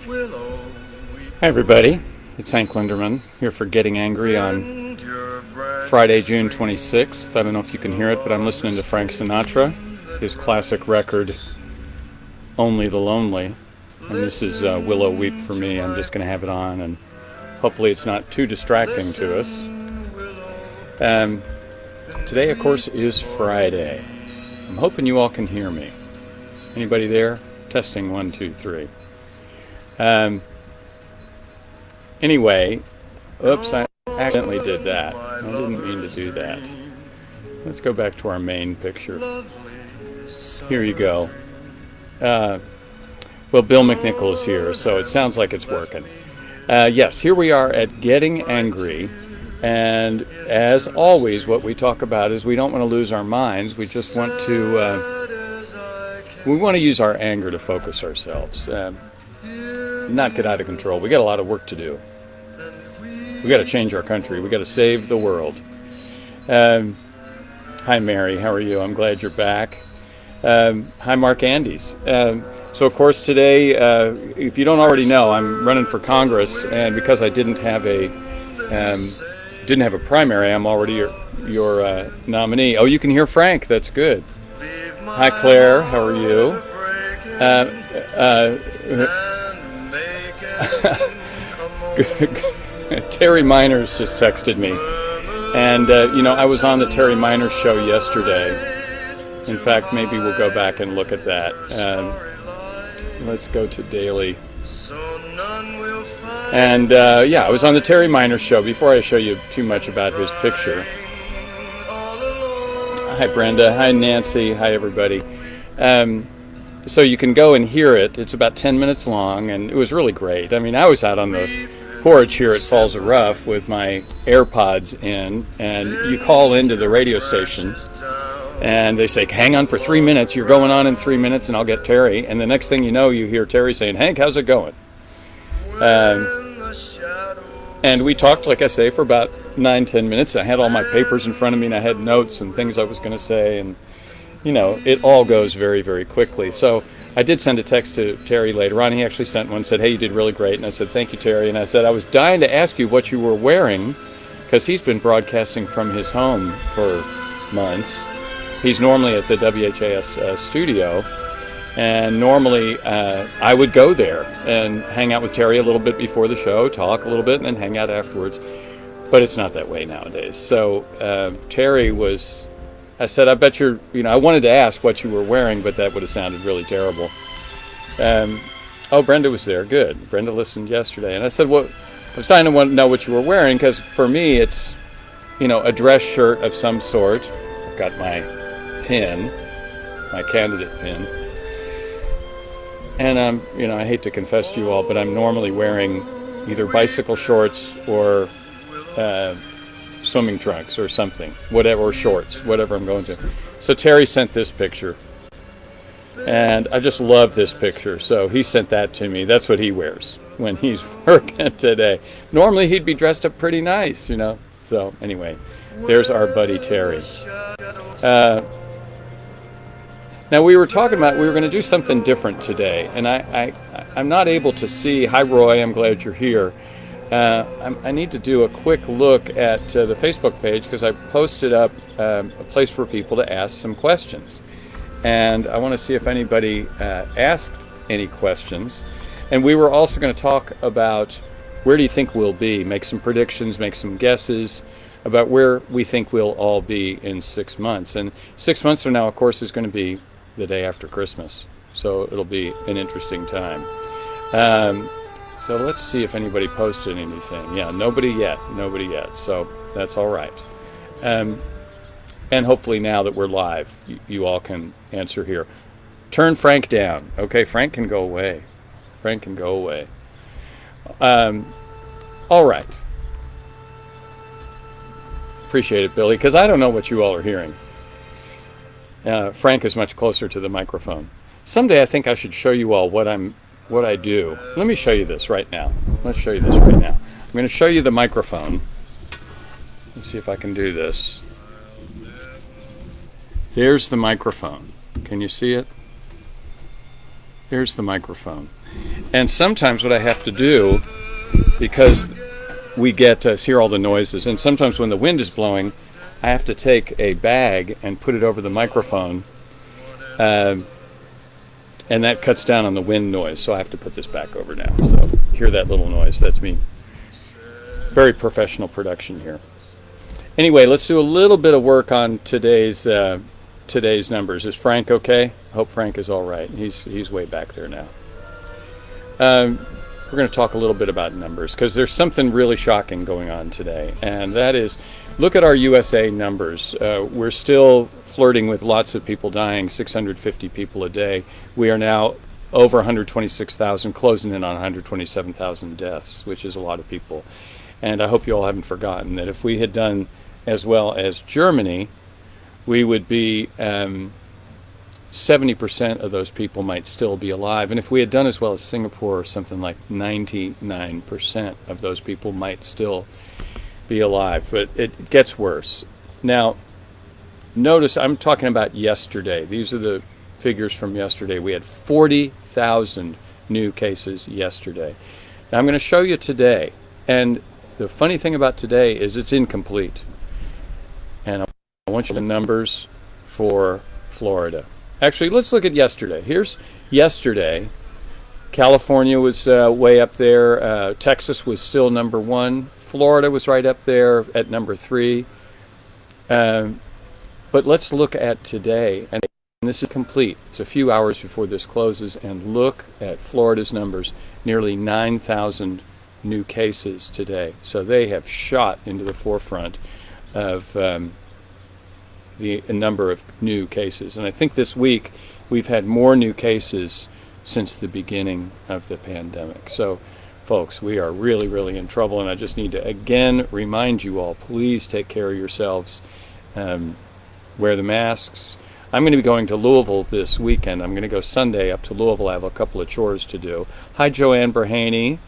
Hi everybody, it's Hank Linderman here for Getting Angry on Friday, June 26th. I don't know if you can hear it, but I'm listening to Frank Sinatra, his classic record, Only the Lonely. And this is Willow Weep for me. I'm just going to have it on, and hopefully it's not too distracting to us. Today, of course, is Friday. I'm hoping you all can hear me. Anybody there? Testing 1, 2, 3. Anyway, oops, I accidentally did that. I didn't mean to do that. Let's go back to our main picture. Here you go. Well, Bill McNichol is here, so it sounds like it's working. Yes, here we are at Getting Angry. And as always, what we talk about is we don't want to lose our minds. We just want to use our anger to focus ourselves. Not get out of control. We got a lot of work to do. We got to change our country. We got to save the world. Hi, Mary. How are you? I'm glad you're back. Hi, Mark Andes. So, of course, today, if you don't already know, I'm running for Congress, and because I didn't have a primary, I'm already your nominee. Oh, you can hear Frank. That's good. Hi, Claire. How are you? Terry Miners just texted me, and I was on the Terry Miners show yesterday. In fact, maybe we'll go back and look at that. Let's go to daily. And I was on the Terry Miners show. Before I show you too much about his picture. Hi, Brenda. Hi, Nancy. Hi, everybody. So you can go and hear it. It's about 10 minutes long, and it was really great. I mean, I was out on the porch here at Falls of Rough with my AirPods in, and you call into the radio station, and they say, hang on for 3 minutes. You're going on in 3 minutes, and I'll get Terry. And the next thing you know, you hear Terry saying, Hank, how's it going? And we talked, like I say, for about 9-10 minutes. I had all my papers in front of me, and I had notes and things I was going to say, and it all goes very, very quickly. So I did send a text to Terry later on. He actually sent one, said, hey, you did really great. And I said, thank you, Terry. And I said, I was dying to ask you what you were wearing, because he's been broadcasting from his home for months. He's normally at the WHAS studio. And normally I would go there and hang out with Terry a little bit before the show, talk a little bit, and then hang out afterwards. But it's not that way nowadays. So Terry was... I said, I bet you're, I wanted to ask what you were wearing, but that would have sounded really terrible. Oh, Brenda was there. Good. Brenda listened yesterday. And I said, well, I was trying to know what you were wearing, because for me, it's, a dress shirt of some sort. I've got my pin, my candidate pin. And, I hate to confess to you all, but I'm normally wearing either bicycle shorts or swimming trunks or something, whatever, or shorts, whatever I'm going to. So Terry sent this picture, and I just love this picture. So he sent that to me. That's what he wears when he's working today. Normally he'd be dressed up pretty nice, So anyway, there's our buddy Terry. Now we were talking about we were going to do something different today, and I'm not able to see. Hi Roy, I'm glad you're here. I need to do a quick look at the Facebook page, because I posted up a place for people to ask some questions. And I want to see if anybody asked any questions. And we were also going to talk about where do you think we'll be, make some predictions, make some guesses about where we think we'll all be in 6 months. And 6 months from now, of course, is going to be the day after Christmas. So it'll be an interesting time. So let's see if anybody posted anything. Yeah, nobody yet. So that's all right. And hopefully now that we're live, you all can answer here. Turn Frank down. Okay, Frank can go away. All right. Appreciate it, Billy, because I don't know what you all are hearing. Frank is much closer to the microphone. Someday I think I should show you all what I do. Let me show you this right now. I'm going to show you the microphone. Let's see if I can do this. There's the microphone. Can you see it? There's the microphone. And sometimes what I have to do, because we get to hear all the noises, and sometimes when the wind is blowing, I have to take a bag and put it over the microphone, and that cuts down on the wind noise. So I have to put this back over now. So hear that little noise? That's me. Very professional production here. Anyway, let's do a little bit of work on today's numbers. Is Frank okay? I hope Frank is all right. He's way back there now. We're going to talk a little bit about numbers because there's something really shocking going on today, and that is, look at our USA numbers. We're still flirting with lots of people dying, 650 people a day. We are now over 126,000, closing in on 127,000 deaths, which is a lot of people. And I hope you all haven't forgotten that if we had done as well as Germany, we would be 70% of those people might still be alive. And if we had done as well as Singapore, something like 99% of those people might still be alive. But it gets worse. Now, notice I'm talking about yesterday. These are the figures from yesterday. We had 40,000 new cases yesterday. Now I'm going to show you today. And the funny thing about today is it's incomplete. And I want you the numbers for Florida. Actually, let's look at yesterday. Here's yesterday. California was way up there. Texas was still number 1. Florida was right up there at number 3. But let's look at today. And this is complete. It's a few hours before this closes. And look at Florida's numbers. Nearly 9,000 new cases today. So they have shot into the forefront of the number of new cases. And I think this week we've had more new cases since the beginning of the pandemic. So folks, we are really, really in trouble. And I just need to again remind you all, please take care of yourselves. Wear the masks. I'm going to be going to Louisville this weekend. I'm going to go Sunday up to Louisville. I have a couple of chores to do. Hi, Joanne Berhaney.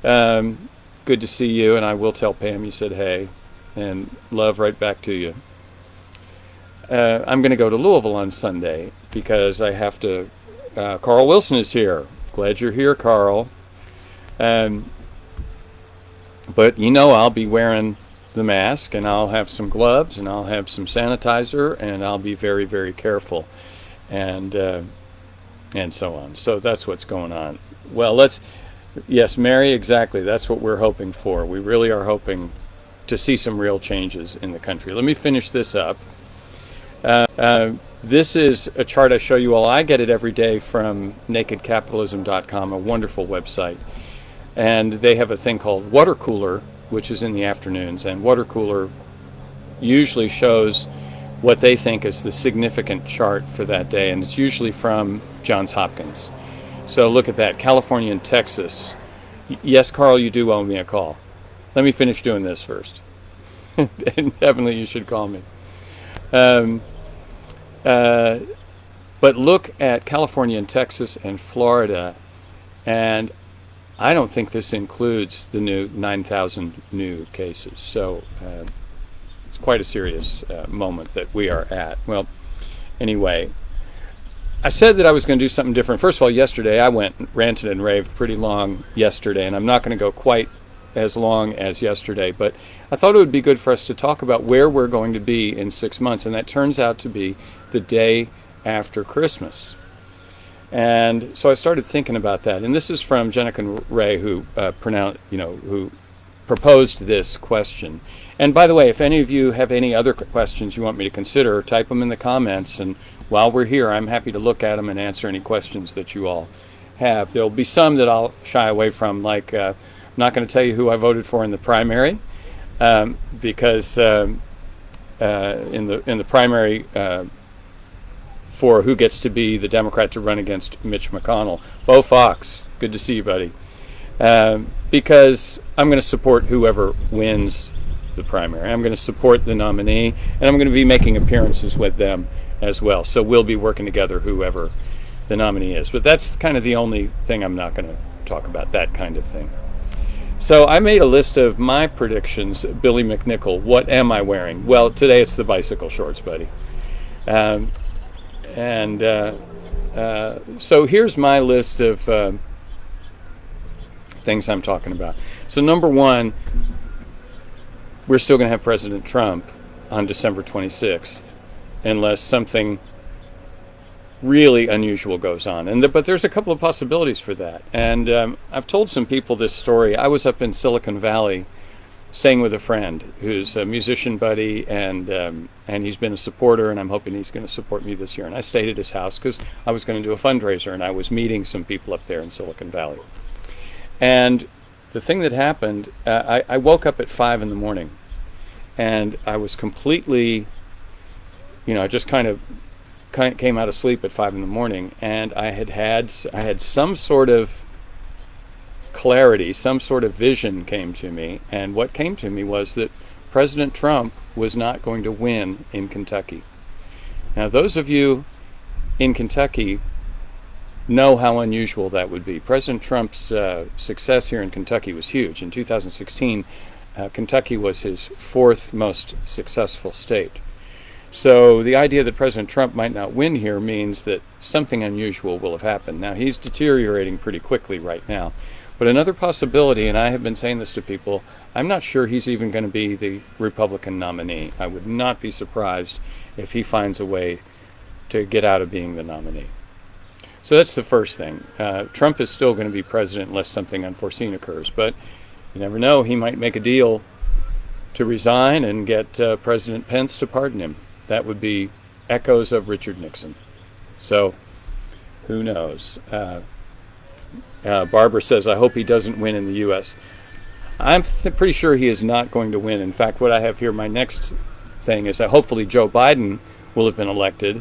Good to see you. And I will tell Pam you said hey. And love right back to you. I'm going to go to Louisville on Sunday because I have to. Carl Wilson is here. Glad you're here, Carl. But you know I'll be wearing the mask, and I'll have some gloves, and I'll have some sanitizer, and I'll be very, very careful, and so on. So that's what's going on. Well, yes, Mary, exactly. That's what we're hoping for. We really are hoping to see some real changes in the country. Let me finish this up. This is a chart I show you all. I get it every day from nakedcapitalism.com, a wonderful website. And they have a thing called Water Cooler, which is in the afternoons. And Water Cooler usually shows what they think is the significant chart for that day. And it's usually from Johns Hopkins. So look at that, California and Texas. Yes, Carl, you do owe me a call. Let me finish doing this first. Definitely you should call me. But look at California and Texas and Florida, and I don't think this includes the new 9,000 new cases. So it's quite a serious moment that we are at. Well, anyway, I said that I was going to do something different. First of all, yesterday I ranted and raved pretty long yesterday, and I'm not going to go quite as long as yesterday, but I thought it would be good for us to talk about where we're going to be in 6 months, and that turns out to be the day after Christmas. And so I started thinking about that, and this is from Jenica Ray, who who proposed this question. And by the way, if any of you have any other questions you want me to consider, type them in the comments, and while we're here, I'm happy to look at them and answer any questions that you all have. There'll be some that I'll shy away from, like I'm not going to tell you who I voted for in the primary, because in the primary for who gets to be the Democrat to run against Mitch McConnell, Bo Fox, good to see you, buddy. Because I'm going to support whoever wins the primary. I'm going to support the nominee, and I'm going to be making appearances with them as well. So we'll be working together, whoever the nominee is. But that's kind of the only thing I'm not going to talk about, that kind of thing. So I made a list of my predictions. Billy McNichol, what am I wearing? Well, today it's the bicycle shorts, buddy. So here's my list of things I'm talking about. So number one, we're still going to have President Trump on December 26th unless something really unusual goes on. But there's a couple of possibilities for that. And I've told some people this story. I was up in Silicon Valley staying with a friend who's a musician buddy, and he's been a supporter, and I'm hoping he's going to support me this year. And I stayed at his house because I was going to do a fundraiser, and I was meeting some people up there in Silicon Valley. And the thing that happened, I woke up at 5 in the morning, and I was completely, I just kind of came out of sleep at 5 in the morning, and I had some sort of clarity, some sort of vision came to me, and what came to me was that President Trump was not going to win in Kentucky. Now, those of you in Kentucky know how unusual that would be. President Trump's success here in Kentucky was huge. In 2016, Kentucky was his 4th most successful state. So the idea that President Trump might not win here means that something unusual will have happened. Now, he's deteriorating pretty quickly right now. But another possibility, and I have been saying this to people, I'm not sure he's even going to be the Republican nominee. I would not be surprised if he finds a way to get out of being the nominee. So that's the first thing. Trump is still going to be president unless something unforeseen occurs. But you never know, he might make a deal to resign and get President Pence to pardon him. That would be echoes of Richard Nixon. So who knows? Barbara says, I hope he doesn't win in the U.S. I'm pretty sure he is not going to win. In fact, what I have here, my next thing is that hopefully Joe Biden will have been elected.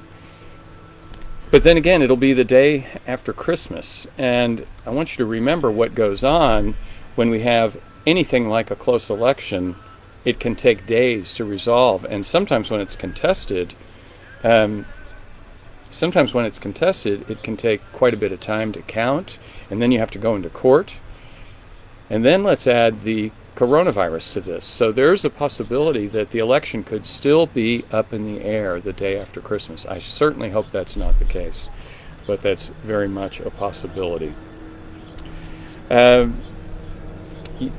But then again, it'll be the day after Christmas. And I want you to remember what goes on when we have anything like a close election. It can take days to resolve. And sometimes when it's contested, it can take quite a bit of time to count. And then you have to go into court. And then let's add the coronavirus to this. So there's a possibility that the election could still be up in the air the day after Christmas. I certainly hope that's not the case, but that's very much a possibility.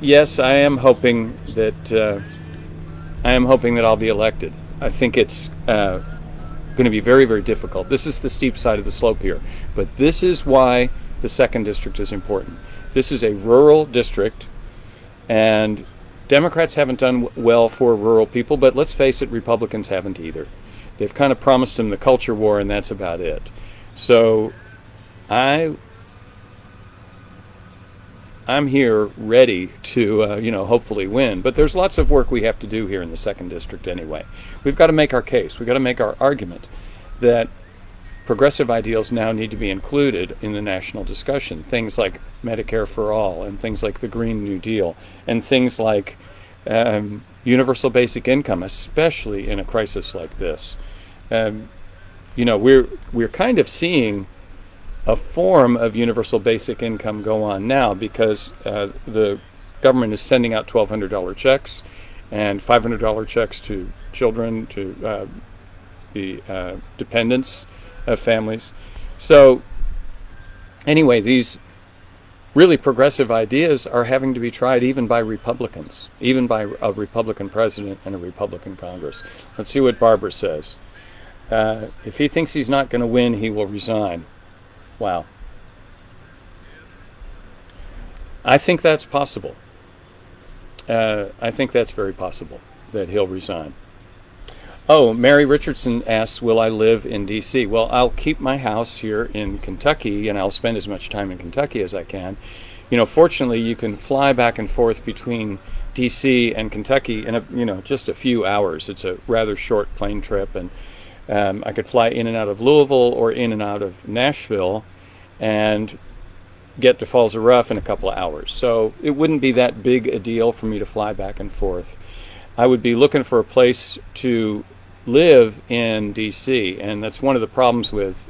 Yes, I am hoping that I'll be elected. I think it's going to be very, very difficult. This is the steep side of the slope here, but this is why the 2nd District is important. This is a rural district, and Democrats haven't done well for rural people, but let's face it, Republicans haven't either. They've kind of promised them the culture war, and that's about it. So I'm here ready to, hopefully win. But there's lots of work we have to do here in the 2nd District anyway. We've got to make our case. We've got to make our argument that progressive ideals now need to be included in the national discussion. Things like Medicare for all, and things like the Green New Deal, and things like universal basic income, especially in a crisis like this. We're kind of seeing a form of universal basic income go on now because the government is sending out $1,200 checks and $500 checks to children, to the dependents of families. So anyway, these really progressive ideas are having to be tried even by Republicans, even by a Republican president and a Republican Congress. Let's see what Barbara says. If he thinks he's not going to win, he will resign. Wow. I think that's possible. I think that's very possible that he'll resign. Oh, Mary Richardson asks, will I live in D.C.? Well, I'll keep my house here in Kentucky, and I'll spend as much time in Kentucky as I can. Fortunately, you can fly back and forth between D.C. and Kentucky in just a few hours. It's a rather short plane trip, and I could fly in and out of Louisville or in and out of Nashville and get to Falls of Rough in a couple of hours. So it wouldn't be that big a deal for me to fly back and forth. I would be looking for a place to live in D.C., and that's one of the problems with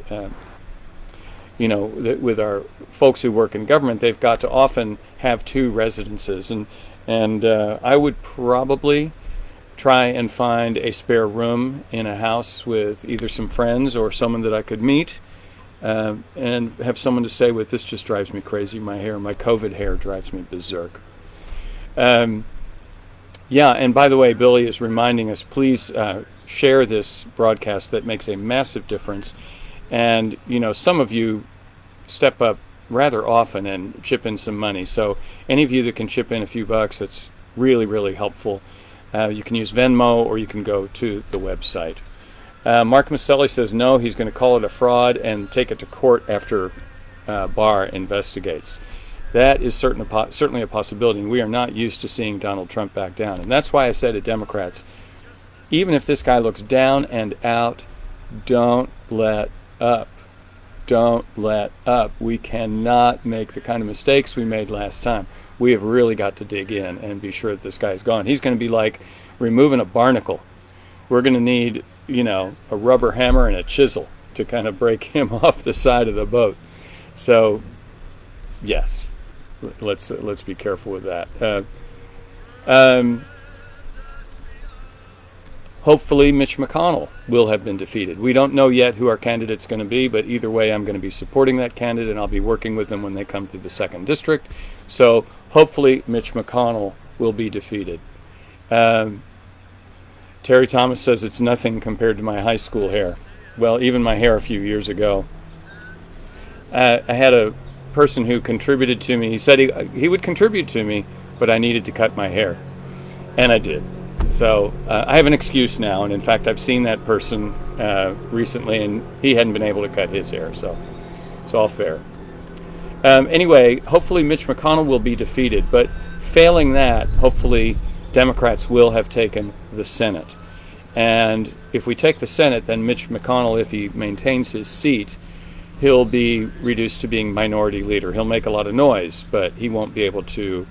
with our folks who work in government. They've got to often have 2 residences, and I would probably try and find a spare room in a house with either some friends or someone that I could meet and have someone to stay with. This just drives me crazy. My COVID hair drives me berserk. Yeah, and by the way, Billy is reminding us, please share this broadcast. That makes a massive difference. And, some of you step up rather often and chip in some money. So any of you that can chip in a few bucks, that's really, really helpful. You can use Venmo or you can go to the website. Mark Maselli says no, he's going to call it a fraud and take it to court after Barr investigates. That is certainly a possibility. We are not used to seeing Donald Trump back down. And that's why I say to Democrats, even if this guy looks down and out, don't let up. Don't let up. We cannot make the kind of mistakes we made last time. We have really got to dig in and be sure that this guy is gone. He's going to be like removing a barnacle. We're going to need, a rubber hammer and a chisel to kind of break him off the side of the boat. So, yes, let's be careful with that. Hopefully Mitch McConnell will have been defeated. We don't know yet who our candidate's going to be, but either way I'm going to be supporting that candidate, and I'll be working with them when they come through the 2nd District. So hopefully Mitch McConnell will be defeated. Terry Thomas says it's nothing compared to my high school hair. Well, even my hair a few years ago. I had a person who contributed to me. He said he would contribute to me, but I needed to cut my hair. And I did. So I have an excuse now, and in fact I've seen that person recently, and he hadn't been able to cut his hair, so it's all fair. Anyway, hopefully Mitch McConnell will be defeated, but failing that, hopefully Democrats will have taken the Senate. And if we take the Senate, then Mitch McConnell, if he maintains his seat, he'll be reduced to being minority leader. He'll make a lot of noise, but he won't be able to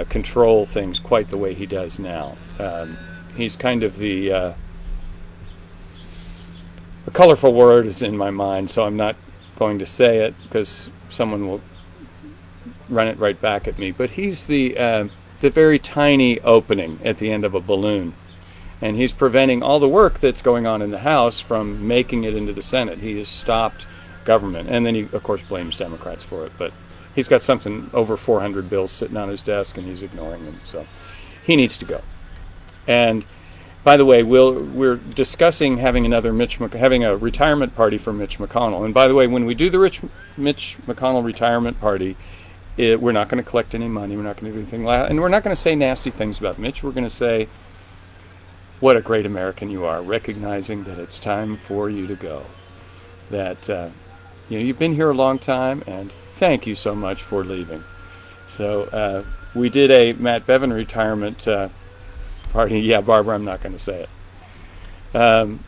control things quite the way he does now. He's kind of a colorful word is in my mind, so I'm not going to say it because someone will run it right back at me. But he's the very tiny opening at the end of a balloon, and he's preventing all the work that's going on in the House from making it into the Senate. He has stopped government, and then he, of course, blames Democrats for it, but he's got something over 400 bills sitting on his desk, and he's ignoring them. So he needs to go. And by the way, we're discussing having having a retirement party for Mitch McConnell. And by the way, when we do the Mitch McConnell retirement party, we're not going to collect any money. We're not going to do anything, and we're not going to say nasty things about Mitch. We're going to say, "What a great American you are," recognizing that it's time for you to go. That you've been here a long time, and thank you so much for leaving. So we did a Matt Bevin retirement party. Yeah, Barbara, I'm not going to say it.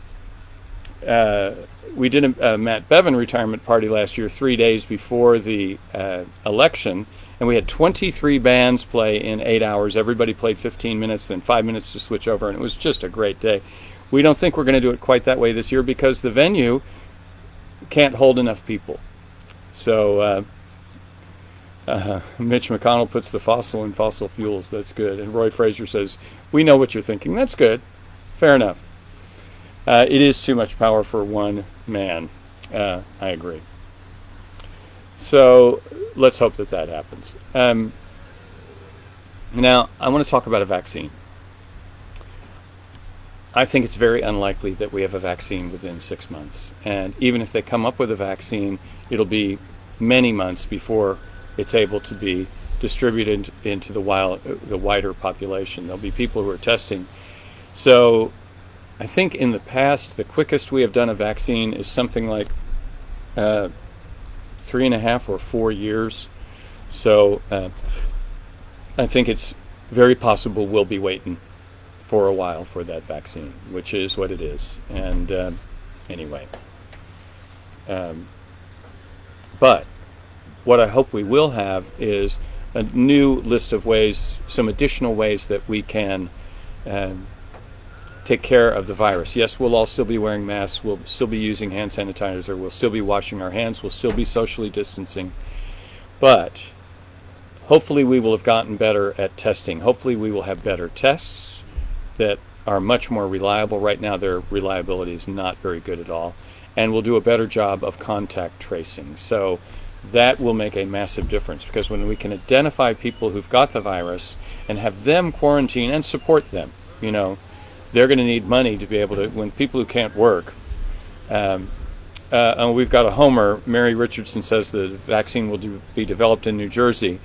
We did a Matt Bevin retirement party last year, 3 days before the election, and we had 23 bands play in 8 hours. Everybody played 15 minutes, then 5 minutes to switch over, and it was just a great day. We don't think we're going to do it quite that way this year because the venue can't hold enough people. So Mitch McConnell puts the fossil in fossil fuels. That's good. And Roy Fraser says, we know what you're thinking. That's good. Fair enough. It is too much power for one man. I agree. So let's hope that happens. Now, I want to talk about a vaccine. I think it's very unlikely that we have a vaccine within 6 months. And even if they come up with a vaccine, it'll be many months before it's able to be distributed into the wider population. There'll be people who are testing. So I think in the past, the quickest we have done a vaccine is something like 3.5 or 4 years. So I think it's very possible we'll be waiting for a while for that vaccine, which is what it is. And anyway, but what I hope we will have is a new list of ways, some additional ways that we can take care of the virus. Yes, we'll all still be wearing masks. We'll still be using hand sanitizer. We'll still be washing our hands. We'll still be socially distancing. But hopefully we will have gotten better at testing. Hopefully we will have better tests that are much more reliable. Right now their reliability is not very good at all. and we'll do a better job of contact tracing. So that will make a massive difference, because when we can identify people who've got the virus and have them quarantine and support them, they're going to need money to be able to, when people who can't work, and we've got a homer, Mary Richardson says the vaccine will be developed in New Jersey.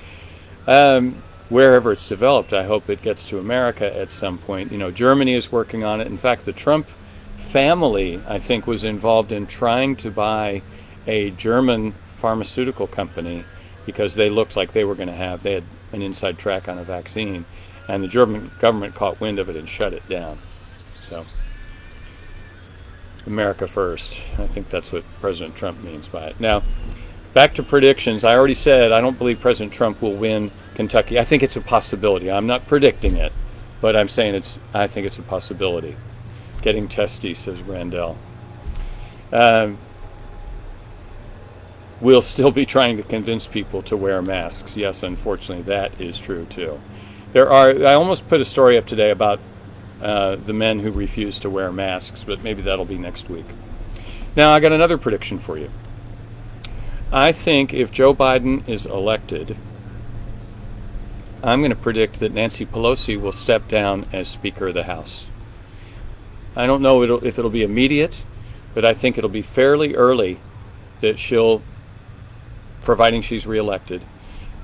Wherever it's developed, I hope it gets to America at some point. Germany is working on it. In fact, the Trump family, I think, was involved in trying to buy a German pharmaceutical company because they looked like they had an inside track on a vaccine, and the German government caught wind of it and shut it down. So, America first. I think that's what President Trump means by it. Now, back to predictions. I already said I don't believe President Trump will win Kentucky. I think it's a possibility. I'm not predicting it, but I'm saying I think it's a possibility. Getting testy, says Randall. We'll still be trying to convince people to wear masks. Yes, unfortunately, that is true too. I almost put a story up today about the men who refuse to wear masks, but maybe that'll be next week. Now, I got another prediction for you. I think if Joe Biden is elected, I'm going to predict that Nancy Pelosi will step down as Speaker of the House. I don't know if it'll be immediate, but I think it'll be fairly early that she'll, providing she's reelected,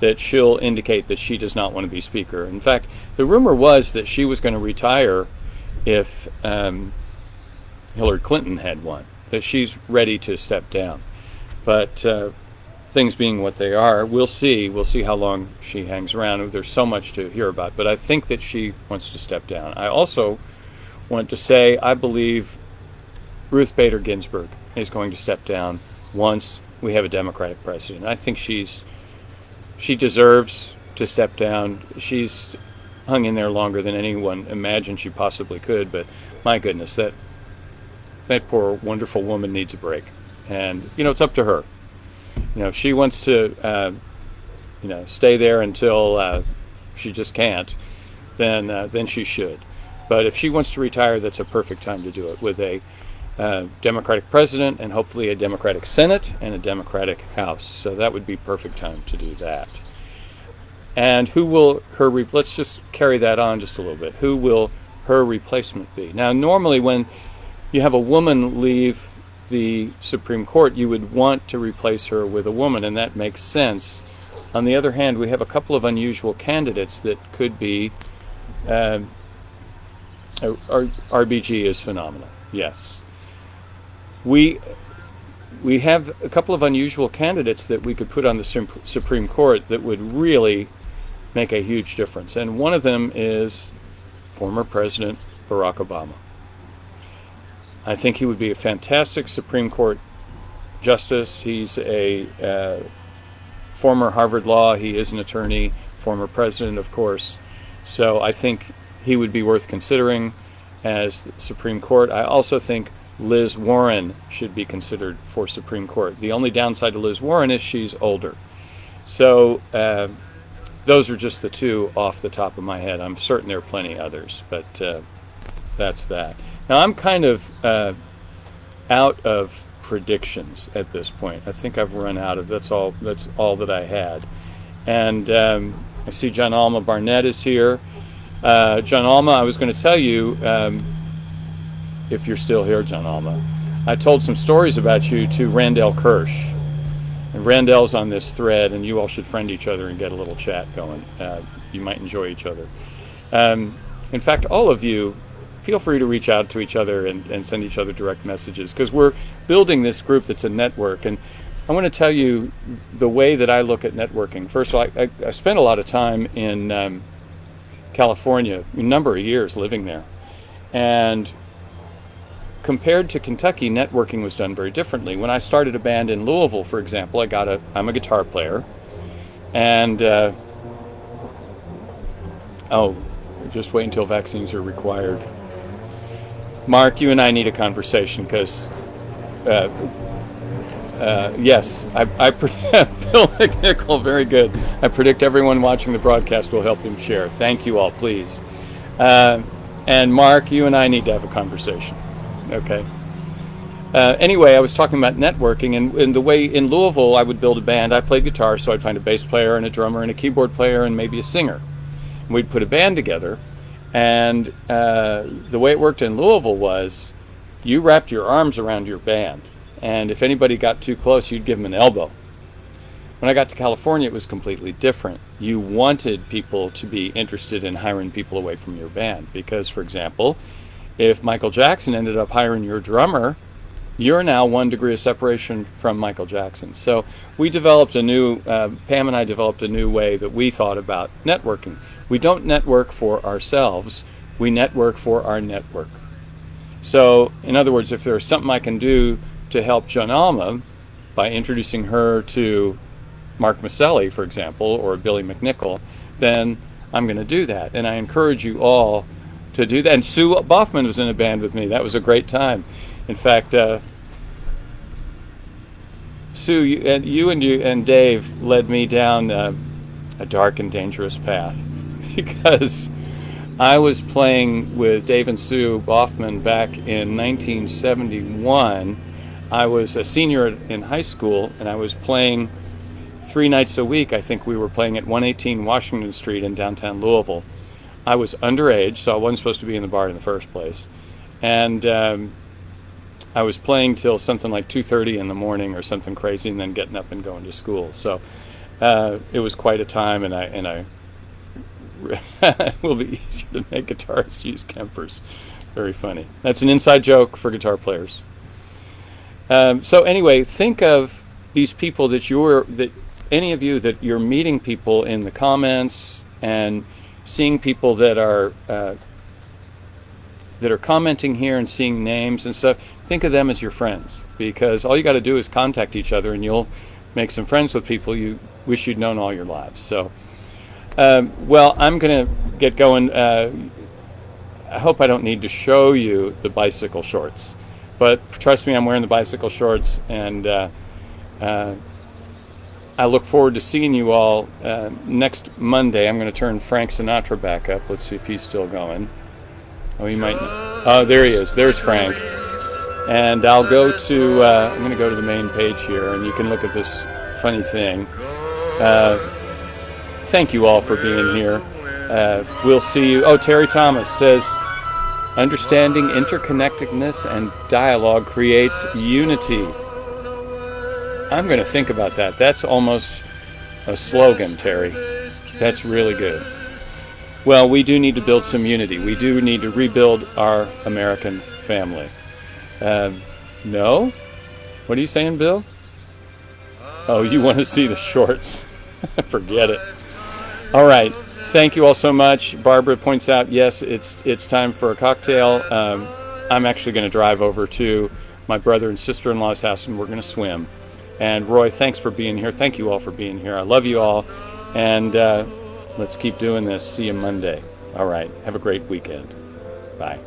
that she'll indicate that she does not want to be Speaker. In fact, the rumor was that she was going to retire if Hillary Clinton had won, that she's ready to step down. But things being what they are, we'll see. We'll see how long she hangs around. There's so much to hear about. But I think that she wants to step down. I also want to say I believe Ruth Bader Ginsburg is going to step down once we have a Democratic president. I think she deserves to step down. She's hung in there longer than anyone imagined she possibly could. But my goodness, that poor, wonderful woman needs a break. And, it's up to her. If she wants to, stay there until she just can't, then she should. But if she wants to retire, that's a perfect time to do it, with a Democratic president and hopefully a Democratic Senate and a Democratic House. So that would be perfect time to do that. And who will let's just carry that on just a little bit. Who will her replacement be? Now, normally when you have a woman leave the Supreme Court, you would want to replace her with a woman, and that makes sense. On the other hand, we have a couple of unusual candidates that could be. RBG is phenomenal. Yes, we have a couple of unusual candidates that we could put on the Supreme Court that would really make a huge difference, and one of them is former President Barack Obama. I think he would be a fantastic Supreme Court justice. He's a former Harvard Law. He is an attorney, former president, of course. So I think he would be worth considering as Supreme Court. I also think Liz Warren should be considered for Supreme Court. The only downside to Liz Warren is she's older. So those are just the two off the top of my head. I'm certain there are plenty others, but that's that. Now, I'm kind of out of predictions at this point. I think I've run out of that's all that I had. And I see John Alma Barnett is here. John Alma, I was going to tell you, if you're still here, John Alma, I told some stories about you to Randall Kirsch. And Randall's on this thread, and you all should friend each other and get a little chat going. You might enjoy each other. In fact, all of you, feel free to reach out to each other and send each other direct messages, because we're building this group that's a network. And I want to tell you the way that I look at networking. First of all, I spent a lot of time in California, a number of years living there. And compared to Kentucky, networking was done very differently. When I started a band in Louisville, for example, I'm a guitar player. And, just wait until vaccines are required. Mark, you and I need a conversation, because, yes, I predict, Bill McNichol, very good. I predict everyone watching the broadcast will help him share. Thank you all, please. And Mark, you and I need to have a conversation, okay? Anyway, I was talking about networking, and the way in Louisville I would build a band. I played guitar, so I'd find a bass player and a drummer and a keyboard player and maybe a singer. And we'd put a band together, and the way it worked in Louisville was you wrapped your arms around your band, and if anybody got too close, you'd give them an elbow. When I got to California, it was completely different. You wanted people to be interested in hiring people away from your band because, for example, if Michael Jackson ended up hiring your drummer, you're now 1 degree of separation from Michael Jackson. So we developed a new, Pam and I developed a new way that we thought about networking. We don't network for ourselves, we network for our network. So, in other words, if there's something I can do to help John Alma by introducing her to Mark Maselli, for example, or Billy McNichol, then I'm going to do that. And I encourage you all to do that. And Sue Boffman was in a band with me. That was a great time. In fact, Sue, you and Dave led me down a dark and dangerous path because I was playing with Dave and Sue Boffman back in 1971. I was a senior in high school, and I was playing 3 nights a week. I think we were playing at 118 Washington Street in downtown Louisville. I was underage, so I wasn't supposed to be in the bar in the first place. And I was playing till something like 2:30 in the morning or something crazy, and then getting up and going to school. So it was quite a time, and I it will be easier to make guitarists use Kempers. Very funny. That's an inside joke for guitar players. So anyway, think of these people that any of you that you're meeting people in the comments and seeing people that are commenting here and seeing names and stuff. Think of them as your friends, because all you got to do is contact each other and you'll make some friends with people you wish you'd known all your lives. So, well, I'm going to get going. I hope I don't need to show you the bicycle shorts, but trust me, I'm wearing the bicycle shorts, and I look forward to seeing you all next Monday. I'm going to turn Frank Sinatra back up. Let's see if he's still going. Oh, he might. Oh, there he is. There's Frank. And I'll go to. I'm going to go to the main page here, and you can look at this funny thing. Thank you all for being here. We'll see you. Oh, Terry Thomas says, understanding interconnectedness and dialogue creates unity. I'm going to think about that. That's almost a slogan, Terry. That's really good. Well, we do need to build some unity. We do need to rebuild our American family. No? What are you saying, Bill? Oh, you want to see the shorts? Forget it. All right. Thank you all so much. Barbara points out, yes, it's time for a cocktail. I'm actually going to drive over to my brother and sister-in-law's house, and we're going to swim. And Roy, thanks for being here. Thank you all for being here. I love you all. And let's keep doing this. See you Monday. All right. Have a great weekend. Bye.